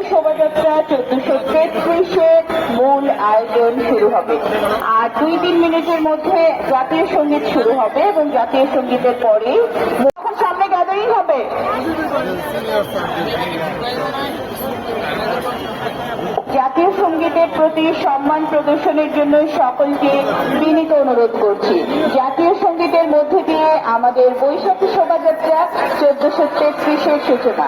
শোভাযাত্রা 1433-এর মূল আয়োজন শুরু হবে। আর 2-3 মিনিটের মধ্যে জাতীয় সঙ্গীত শুরু হবে এবং জাতীয় সঙ্গীতের পরে সামনে গ্যাদারিং হবে। জাতীয় সঙ্গীতের প্রতি সম্মান প্রদর্শনের জন্য সকলকে বিনীত অনুরোধ করছি। জাতীয় সঙ্গীতের মধ্যে দিয়ে আমাদের বৈশাখী শোভাযাত্রা 1433-এর সূচনা।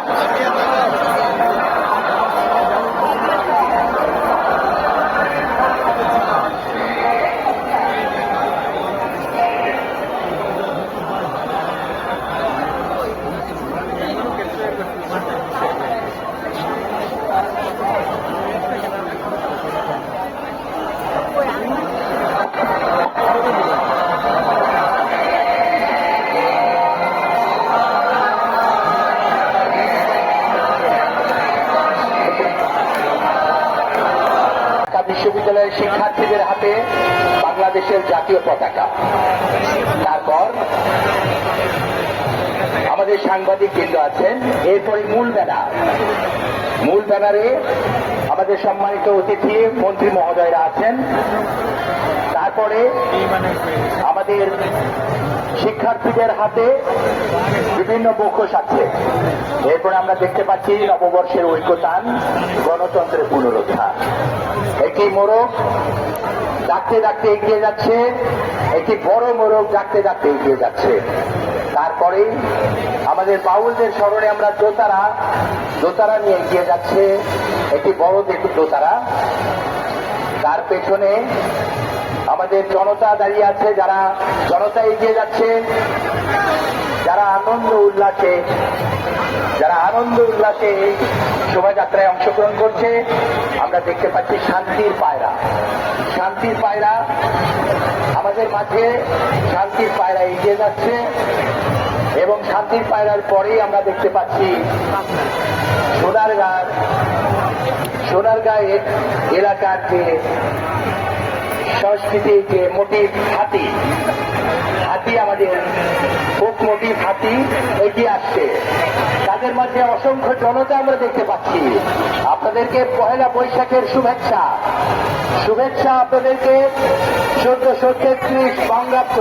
বিশ্ববিদ্যালয়ের শিক্ষার্থীদের হাতে বাংলাদেশের জাতীয় পতাকা, তারপর আমাদের সাংবাদিক বৃন্দ আছেন, এরপরে মূল ব্যানারে আমাদের সম্মানিত অতিথি মন্ত্রী মহোদয়রা আছেন, তারপরে আমাদের শিক্ষার্থীদের হাতে বিভিন্ন বক্ষস আছে। এরপরে আমরা দেখতে পাচ্ছি নববর্ষের ঐক্যতান, গণতন্ত্রের পুনরুদ্ধার। একটি মোড়ক ডাকতে ডাকতে এগিয়ে যাচ্ছে, একটি বড় মোড়ক ডাকতে ডাকতে এগিয়ে যাচ্ছে। তারপরে আমাদের বাউলদের স্মরণে আমরা দোতারা নিয়ে এগিয়ে যাচ্ছে, একটি বড় দোতারা। তার পেছনে আমাদের জনতা দাঁড়িয়ে আছে, জনতা এগিয়ে যাচ্ছে, যারা আনন্দ উল্লাসে এই শোভাযাত্রায় অংশগ্রহণ করছে। আমরা দেখতে পাচ্ছি শান্তির পায়রা আমাদের মাঝে, শান্তির পায়রা এগিয়ে যাচ্ছে এবং শান্তির পায়রার পরেই আমরা দেখতে পাচ্ছি সোনারগাঁ এলাকার যে সংস্কৃতি, যে মোটিভ হাতি, আমাদের ফোক মোটিভ হাতি এগিয়ে আসছে। তাদের মাঝে অসংখ্য জনতা আমরা দেখতে পাচ্ছি। আপনাদেরকে পহেলা বৈশাখের শুভেচ্ছা আপনাদেরকে 1433 বঙ্গাব্দ,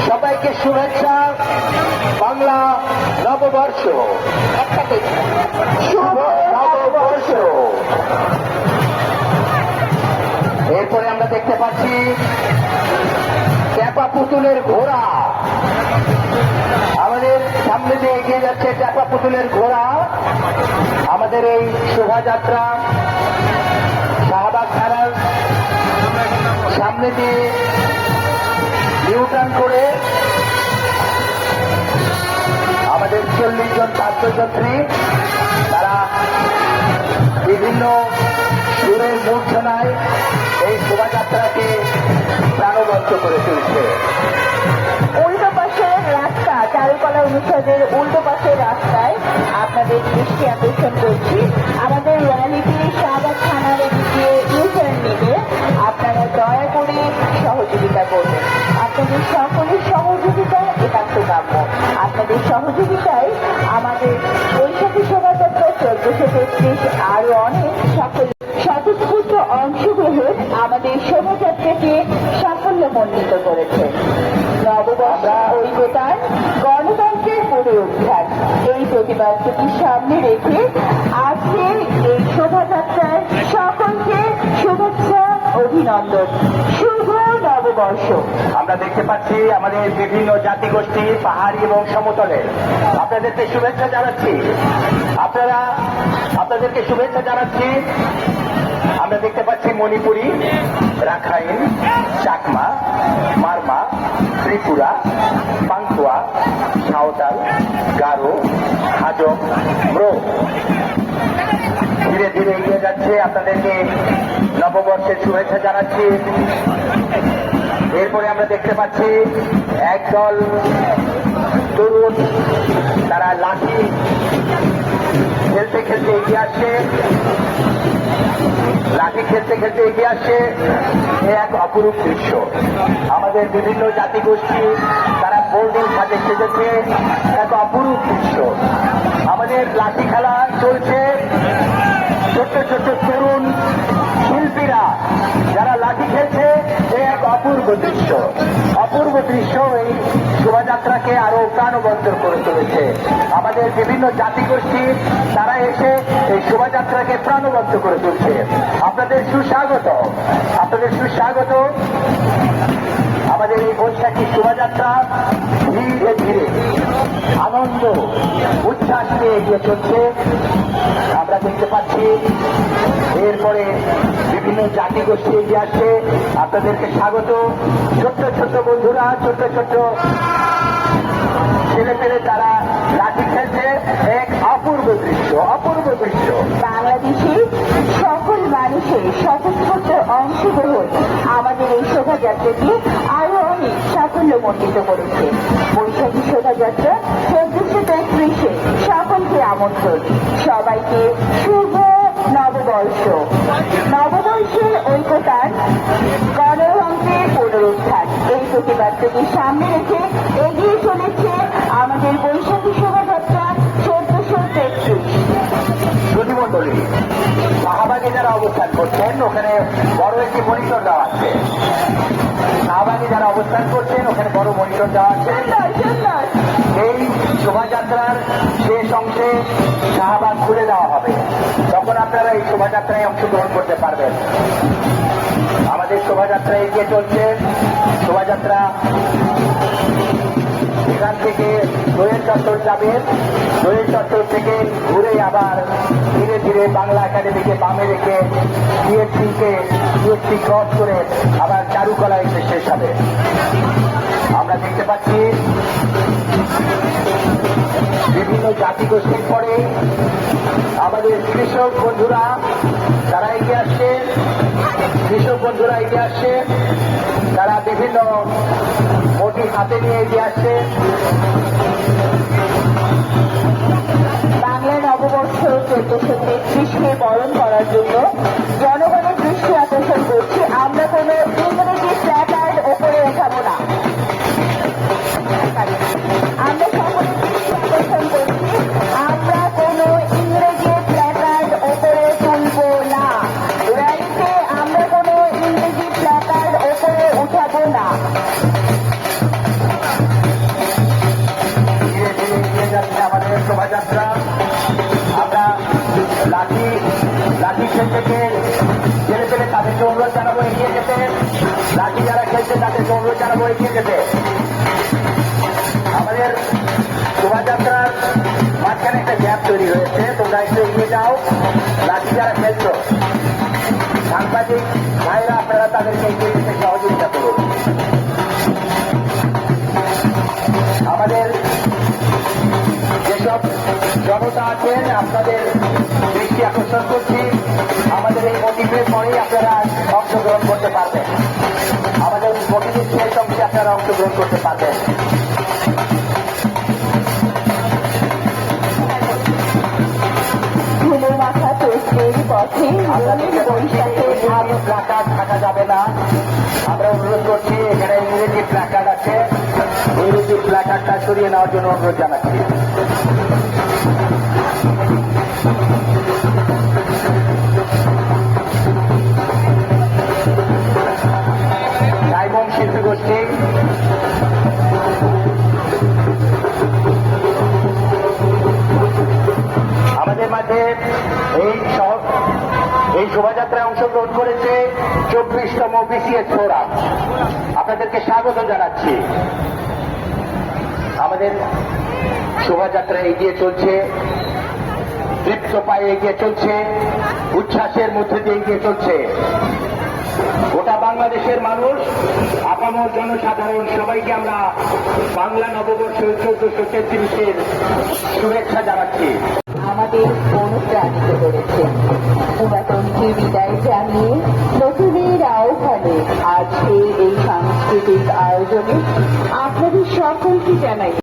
সবাইকে শুভেচ্ছা। বাংলা নববর্ষ, শুভ নববর্ষ। এরপরে আমরা দেখতে পাচ্ছি ট্যাপা পুতুলের ঘোড়া, আমাদের সামনে দিয়ে এগিয়ে যাচ্ছে ট্যাপা পুতুলের ঘোড়া। আমাদের এই শোভাযাত্রা শাহবাগ থানার সামনে দিয়ে ইউটার্ন করে আমাদের 40 জন ছাত্রছাত্রী, তারা বিভিন্ন সুরের মূর্ছনায় এই শোভাযাত্রাকে প্রাণবন্ত করে তুলছে। উল্টো পাশের রাস্তা, চারুকলা অনুষদের উল্টো পাশের রাস্তায় আপনাদের দৃষ্টি আকর্ষণ করছি। আমাদের র্যালিটি শাহবাগ থানার এদিকে ইউটার্ন নেবে। আপনারা দয়া করে সহযোগিতা করবেন। আপনাদের সকলের সহযোগিতা একান্ত কাম্য। আপনাদের সহযোগিতায় আমাদের বৈশাখী শোভাযাত্রা 1433 আরো অনেক সকল স্বতঃস্ফূর্ত অংশগ্রহণ আমাদের শোভাযাত্রাকে সাফল্যমণ্ডিত করেছে। নববর্ষ ঐক্যতান, গণতন্ত্রের পুনরুদ্ধার, এই প্রতিবাদকে সামনে রেখে আজকের এই শোভাযাত্রায় সকলকে শুভেচ্ছা, অভিনন্দন, শুভ নববর্ষ। আমরা দেখতে পাচ্ছি আমাদের বিভিন্ন জাতিগোষ্ঠী পাহাড়ি এবং সমতলে আপনাদেরকে শুভেচ্ছা জানাচ্ছি। আপনাদেরকে শুভেচ্ছা জানাচ্ছি। আমরা দেখতে পাচ্ছি মণিপুরী, রাখাইন, চাকমা, মারমা, ত্রিপুরা, পাংতুয়া, সাঁওতাল, গারো, হাজং, ব্রো ধীরে ধীরে এগিয়ে যাচ্ছে। আপনাদেরকে নববর্ষের শুভেচ্ছা জানাচ্ছি। এরপরে আমরা দেখতে পাচ্ছি একদল তরুণ, তারা লাঠি খেলতে খেলতে এগিয়ে আসছে, এক অপরূপ দৃশ্য। আমাদের বিভিন্ন জাতিগোষ্ঠী তারা বোর্ডিং সাজে সেজেছে, এক অপরূপ দৃশ্য। আমাদের লাঠি খেলা চলছে, দৃশ্য। অপূর্ব দৃশ্য এই শোভাযাত্রাকে আরো প্রাণবন্তর করে তুলেছে। আমাদের বিভিন্ন জাতিগোষ্ঠী তারা এসে এই শোভাযাত্রাকে প্রাণবন্ত করে তুলছে। আপনাদের সুস্বাগত, আপনাদের সুস্বাগত। আমাদের এই বৈশাখী শোভাযাত্রা ধীরে ধীরে আনন্দ উচ্ছ্বাস নিয়ে এগিয়ে চলছে। আমরা দেখতে পাচ্ছি এরপরে বিভিন্ন জাতিগোষ্ঠী এগিয়ে আসছে। আপনাদেরকে স্বাগত। ছোট্ট ছোট্ট বন্ধুরা, ছোট্ট ছোট্ট ছেলে পেলে তারা লাঠি খেলছে। এক অপূর্ব দৃশ্য, অপূর্ব দৃশ্য। বাংলাদেশের সকল মানুষের স্বতঃস্ফূর্ত অংশগ্রহণ আমাদের এই শোভাযাত্রাকে আরো অনেক সাফল্যমণ্ডিত করেছে। বৈশাখী শোভাযাত্রা 1433-এ সকলকে আমন্ত্রণ। সবাইকে শুভ নববর্ষ। নববর্ষের ঐক্যতান, গণতন্ত্রের পুনরুত্থান, এই প্রতিবাদকে সামনে রেখে এগিয়ে চলেছে আমাদের বৈশাখী শোভাযাত্রা 1433। সুধীমণ্ডলী, শাহবাগে যারা অবস্থান করছেন ওখানে বড় একটি মনিটর দেওয়া আছে। শাহবাগে যারা অবস্থান করছেন ওখানে বড় মনিটর দেওয়া আছে। এই শোভাযাত্রার শেষ অংশে শাহবাগ খুলে দেওয়া হবে, তখন আপনারা এই শোভাযাত্রায় অংশগ্রহণ করতে পারবেন। আমাদের শোভাযাত্রা এগিয়ে চলছে। শোভাযাত্রা এখান থেকে দোয়েল চত্বর যাবে। দোয়েল চত্বর থেকে ঘুরে আবার ধীরে ধীরে বাংলা একাডেমিকে বামে রেখে সিএসসি ক্রস করে আবার চারুকলা এসে শেষ হবে। আমরা দেখতে পাচ্ছি বিভিন্ন জাতিগোষ্ঠীর পরে আমাদের কৃষক বন্ধুরা তারা এগিয়ে আসছে। কৃষক বন্ধুরা এগিয়ে আসছে, তারা বিভিন্ন মোটি হাতে নিয়ে এগিয়ে আসছে। বাংলা নববর্ষ 1433-কে বরণ করার জন্য জনগণের দৃষ্টি আকর্ষণ করছি। আমরা কোনো ইংরেজি প্ল্যাকার্ড ওপরে ওঠাবো না। আমরা সকলের দৃষ্টি আকর্ষণ করছি, আমরা কোনো ইংরেজি প্ল্যাকার্ড ওপরে তুলব না। র্যালিতে আমরা কোনো ইংরেজি প্ল্যাকার্ড ওপরে উঠাবো না। ধীরে ধীরে এগিয়ে যাচ্ছে আমাদের শোভাযাত্রা। আমরা লাঠি খেলতে ছেলে পেলে তাদেরকে অনুরোধ জানাবো এগিয়ে যেতে। লাঠি যারা খেলছে তাদেরকে অনুরোধ জানাবো এগিয়ে যেতে। আমাদের শোভাযাত্রার মাঝখানে একটা গ্যাপ তৈরি হয়েছে, তোমরা একটু এগিয়ে যাও। লাঠি যারা খেলছো সাংবাদিক ভাইরা আপনারা তাদেরকে এগিয়ে যেতে সহযোগিতা করুন। আমাদের যেসব জনতা আছেন আপনাদের দৃষ্টি আকর্ষণ করছি, আমাদের এই মোটিভের পরেই আপনারা অংশগ্রহণ করতে পারবেন। আমাদের মোটিভের শেষ অংশে আপনারা অংশগ্রহণ করতে পারবেন। ধুলো মাথা চোখের পথে আপনাদেরকে বৈশাখের প্ল্যাকার্ড থাকা যাবে না। আমরা অনুরোধ করছি, এখানে ইংরেজি প্ল্যাকার্ড আছে, ইংরেজি প্ল্যাকার্ডটা সরিয়ে নেওয়ার জন্য অনুরোধ জানাচ্ছি। রায়বং শিল্পী গোষ্ঠী আমাদের মাঝে এই শোভাযাত্রায় অংশগ্রহণ করেছে 24তম বিসিএস ফোরাম। আপনাদেরকে স্বাগত জানাচ্ছি। আমাদের শোভাযাত্রা এগিয়ে চলছে, তৃপ্ত পায়ে এগিয়ে চলছে, উচ্ছ্বাসের মধ্যে দিয়ে এগিয়ে চলছে। গোটা বাংলাদেশের মানুষ, আপামর জনসাধারণ সবাইকে আমরা বাংলা নববর্ষ 1433-এর শুভেচ্ছা জানাচ্ছি। আমাদের অনুপ্রাণিত করেছে। পুরাতনকে বিদায় জানিয়ে নতুনের আহ্বানে আজকে এই সাংস্কৃতিক আয়োজনে আপনাদের সকলকে জানাই